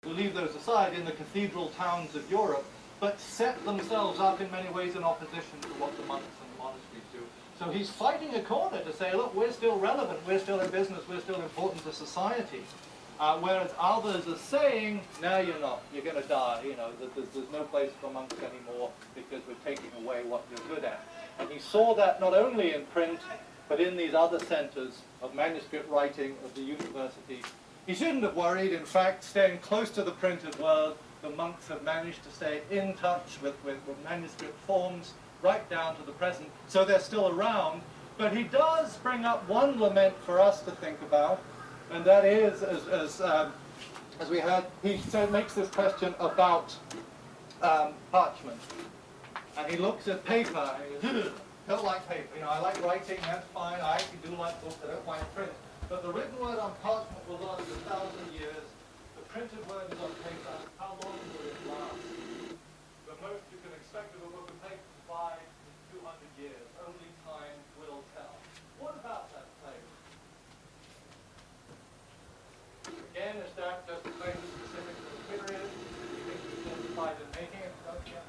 who leave those aside in the cathedral towns of Europe, but set themselves up in many ways in opposition to what the monks and the monasteries do. So he's fighting a corner to say, look, we're still relevant, we're still in business, we're still important to society. Whereas others are saying, no, you're not, you're going to die, you know, there's no place for monks anymore because we're taking away what you're good at. And he saw that not only in print, but in these other centers of manuscript writing of the university. He shouldn't have worried. In fact, staying close to the printed world, the monks have managed to stay in touch with manuscript forms right down to the present, so they're still around. But he does bring up one lament for us to think about, and that is, as we heard, he makes this question about parchment. And he looks at paper, and he goes, don't like paper. You know, I like writing, that's fine. I actually do like books, I don't mind print. But the written word on parchment will last 1,000 years. The printed word is on paper. How long will it last? The most you can expect of a book of paper to buy is 200 years. Only time will tell. What about that play? Again, is that just a claim specific to the period? Do you think it's justified in making it? Yeah.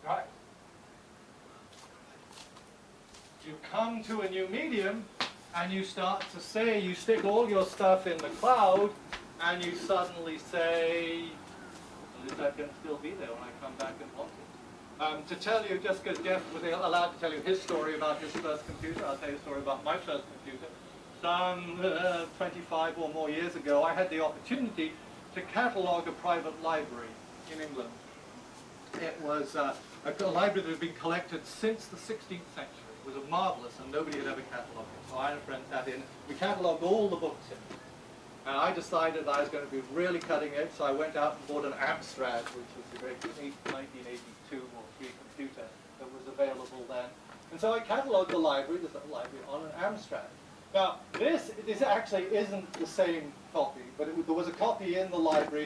Right. You come to a new medium and you start to say, you stick all your stuff in the cloud and you suddenly say, well, is that going to still be there when I come back and want it? To tell you, just because Jeff was allowed to tell you his story about his first computer, I'll tell you a story about my first computer. Some 25 or more years ago, I had the opportunity to catalogue a private library in England. It was a library that had been collected since the 16th century. It was marvelous, and nobody had ever catalogued it. So I and a friend sat in. We catalogued all the books in it. And I decided that I was going to be really cutting edge, so I went out and bought an Amstrad, which was the great 1982 or 3 computer that was available then. And so I catalogued the library, this little library, on an Amstrad. Now, this actually isn't the same copy, but there was a copy in the library